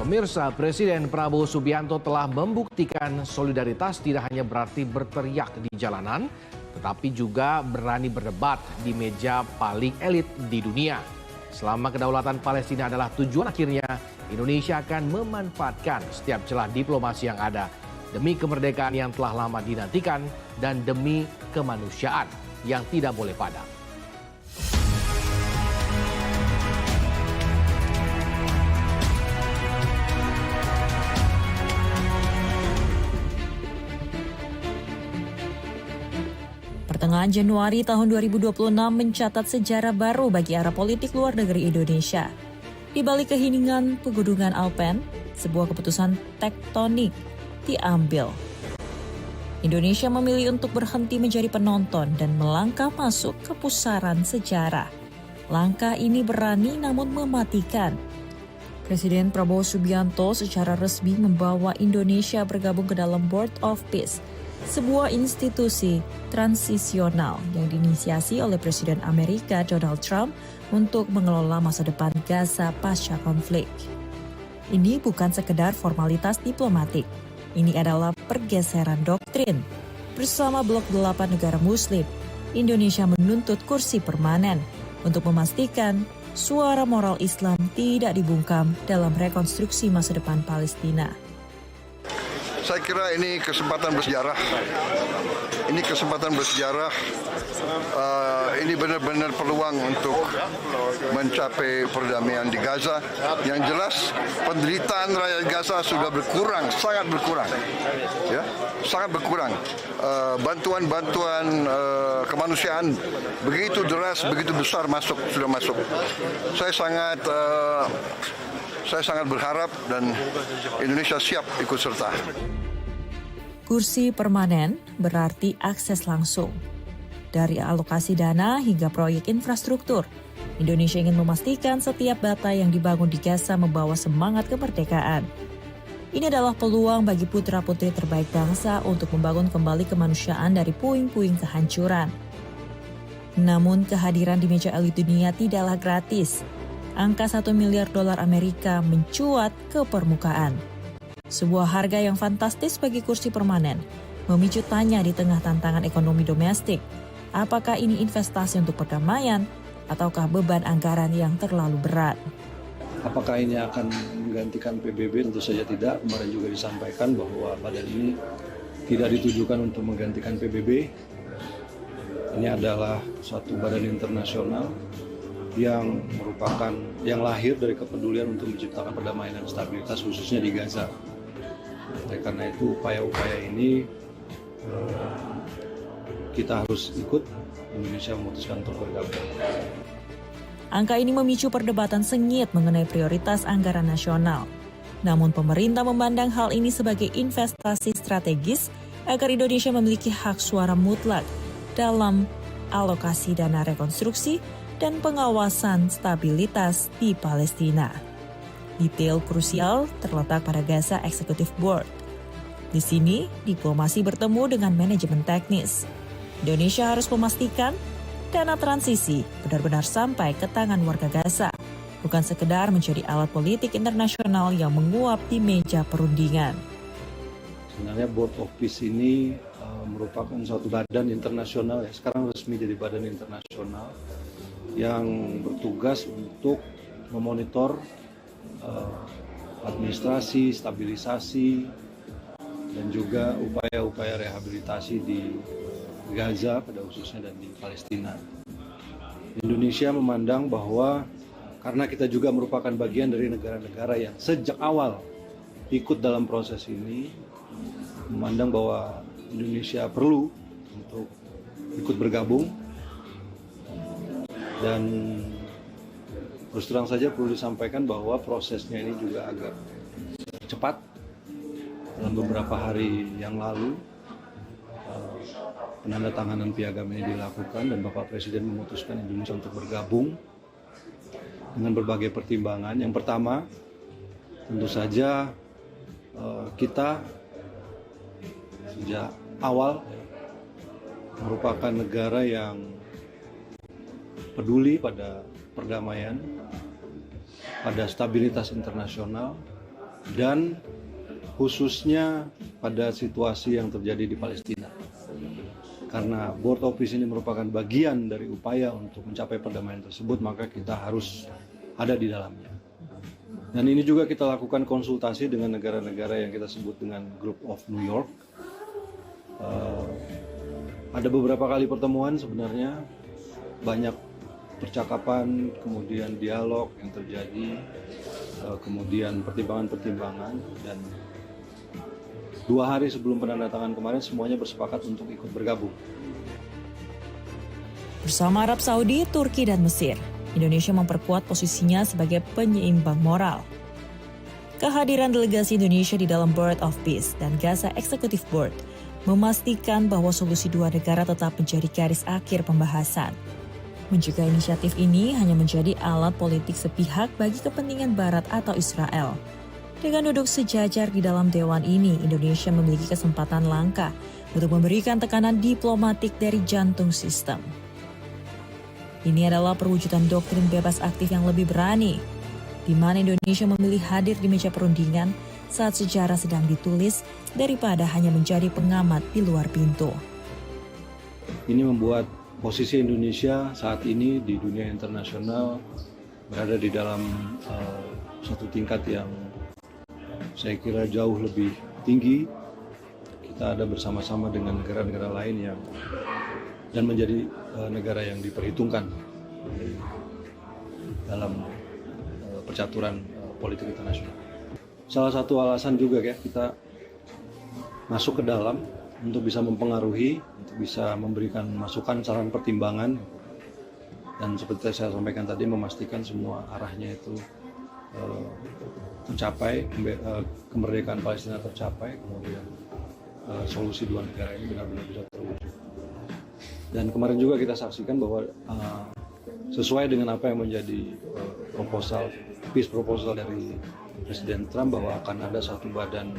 Pemirsa, Presiden Prabowo Subianto telah membuktikan solidaritas tidak hanya berarti berteriak di jalanan, tetapi juga berani berdebat di meja paling elit di dunia. Selama kedaulatan Palestina adalah tujuan akhirnya, Indonesia akan memanfaatkan setiap celah diplomasi yang ada demi kemerdekaan yang telah lama dinantikan dan demi kemanusiaan yang tidak boleh padam. Pertengahan Januari tahun 2026 mencatat sejarah baru bagi arah politik luar negeri Indonesia. Di balik keheningan pegunungan Alpen, sebuah keputusan tektonik diambil. Indonesia memilih untuk berhenti menjadi penonton dan melangkah masuk ke pusaran sejarah. Langkah ini berani namun mematikan. Presiden Prabowo Subianto secara resmi membawa Indonesia bergabung ke dalam Board of Peace, sebuah institusi transisional yang diinisiasi oleh Presiden Amerika Donald Trump untuk mengelola masa depan Gaza pasca konflik. Ini bukan sekedar formalitas diplomatik. Ini adalah pergeseran doktrin. Bersama Blok 8 negara Muslim, Indonesia menuntut kursi permanen untuk memastikan suara moral Islam tidak dibungkam dalam rekonstruksi masa depan Palestina. Saya kira ini kesempatan bersejarah. Ini kesempatan bersejarah. Ini benar-benar peluang untuk mencapai perdamaian di Gaza. Yang jelas penderitaan rakyat Gaza sudah berkurang, sangat berkurang, ya, sangat berkurang. Bantuan-bantuan kemanusiaan begitu deras, begitu besar sudah masuk. Saya sangat berharap dan Indonesia siap ikut serta. Kursi permanen berarti akses langsung. Dari alokasi dana hingga proyek infrastruktur, Indonesia ingin memastikan setiap data yang dibangun di Gaza membawa semangat kemerdekaan. Ini adalah peluang bagi putra-putri terbaik bangsa untuk membangun kembali kemanusiaan dari puing-puing kehancuran. Namun kehadiran di meja elit dunia tidaklah gratis. Angka $1 miliar Amerika mencuat ke permukaan. Sebuah harga yang fantastis bagi kursi permanen, memicu tanya di tengah tantangan ekonomi domestik. Apakah ini investasi untuk perdamaian ataukah beban anggaran yang terlalu berat? Apakah ini akan menggantikan PBB? Tentu saja tidak. Kemarin juga disampaikan bahwa badan ini tidak ditujukan untuk menggantikan PBB. Ini adalah suatu badan internasional yang merupakan yang lahir dari kepedulian untuk menciptakan perdamaian dan stabilitas khususnya di Gaza. Oleh karena itu upaya-upaya ini kita harus ikut. Indonesia memutuskan untuk bergabung. Angka ini memicu perdebatan sengit mengenai prioritas anggaran nasional. Namun pemerintah memandang hal ini sebagai investasi strategis agar Indonesia memiliki hak suara mutlak dalam alokasi dana rekonstruksi dan pengawasan stabilitas di Palestina. Detail krusial terletak pada Gaza Executive Board. Di sini, diplomasi bertemu dengan manajemen teknis. Indonesia harus memastikan dana transisi benar-benar sampai ke tangan warga Gaza, bukan sekedar menjadi alat politik internasional yang menguap di meja perundingan. Sebenarnya Board of Peace ini merupakan suatu badan internasional, ya sekarang resmi jadi badan internasional yang bertugas untuk memonitor administrasi, stabilisasi, dan juga upaya-upaya rehabilitasi di Gaza pada khususnya dan di Palestina. Indonesia memandang bahwa karena kita juga merupakan bagian dari negara-negara yang sejak awal ikut dalam proses ini, memandang bahwa Indonesia perlu untuk ikut bergabung. Dan terus terang saja perlu disampaikan bahwa prosesnya ini juga agak cepat. Dalam beberapa hari yang lalu penandatanganan piagam ini dilakukan dan Bapak Presiden memutuskan Indonesia untuk bergabung dengan berbagai pertimbangan. Yang pertama, tentu saja kita sejak awal merupakan negara yang peduli pada perdamaian, pada stabilitas internasional, dan khususnya pada situasi yang terjadi di Palestina. Karena Board of Peace ini merupakan bagian dari upaya untuk mencapai perdamaian tersebut, maka kita harus ada di dalamnya. Dan ini juga kita lakukan konsultasi dengan negara-negara yang kita sebut dengan Group of New York. Ada beberapa kali pertemuan sebenarnya, banyak percakapan, kemudian dialog yang terjadi, kemudian pertimbangan-pertimbangan, dan 2 hari sebelum penandatangan kemarin semuanya bersepakat untuk ikut bergabung. Bersama Arab Saudi, Turki, dan Mesir, Indonesia memperkuat posisinya sebagai penyeimbang moral. Kehadiran delegasi Indonesia di dalam Board of Peace dan Gaza Executive Board memastikan bahwa solusi 2 negara tetap menjadi garis akhir pembahasan. Mencegah inisiatif ini hanya menjadi alat politik sepihak bagi kepentingan Barat atau Israel. Dengan duduk sejajar di dalam dewan ini, Indonesia memiliki kesempatan langka untuk memberikan tekanan diplomatik dari jantung sistem. Ini adalah perwujudan doktrin bebas aktif yang lebih berani, di mana Indonesia memilih hadir di meja perundingan saat sejarah sedang ditulis daripada hanya menjadi pengamat di luar pintu. Ini membuat posisi Indonesia saat ini di dunia internasional berada di dalam satu tingkat yang saya kira jauh lebih tinggi. Kita ada bersama-sama dengan negara-negara lain yang dan menjadi negara yang diperhitungkan dalam percaturan politik internasional. Salah satu alasan juga ya kita masuk ke dalam untuk bisa mempengaruhi, untuk bisa memberikan masukan, saran, pertimbangan, dan seperti saya sampaikan tadi memastikan semua arahnya itu tercapai, kemerdekaan Palestina tercapai, kemudian solusi 2 negara ini benar-benar bisa terwujud. Dan kemarin juga kita saksikan bahwa sesuai dengan apa yang menjadi peace proposal dari Presiden Trump, bahwa akan ada satu badan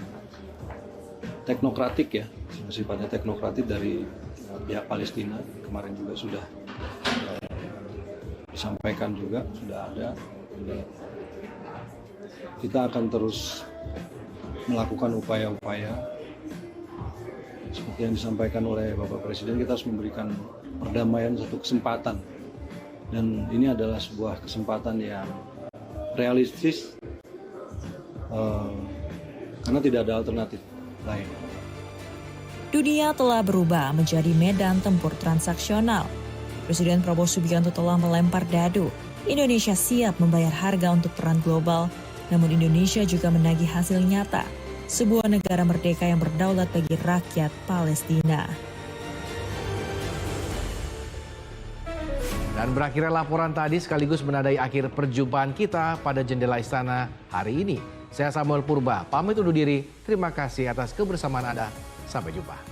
teknokratik ya, sifatnya teknokratik dari pihak Palestina. Kemarin juga sudah disampaikan juga, sudah ada. Kita akan terus melakukan upaya-upaya seperti yang disampaikan oleh Bapak Presiden. Kita harus memberikan perdamaian satu kesempatan, dan ini adalah sebuah kesempatan yang realistis karena tidak ada alternatif lain. Dunia telah berubah menjadi medan tempur transaksional. Presiden Prabowo Subianto telah melempar dadu. Indonesia siap membayar harga untuk peran global, namun Indonesia juga menagih hasil nyata, sebuah negara merdeka yang berdaulat bagi rakyat Palestina. Dan berakhirnya laporan tadi sekaligus menandai akhir perjumpaan kita pada Jendela Istana hari ini. Saya Samuel Purba, pamit undur diri. Terima kasih atas kebersamaan Anda. Sampai jumpa.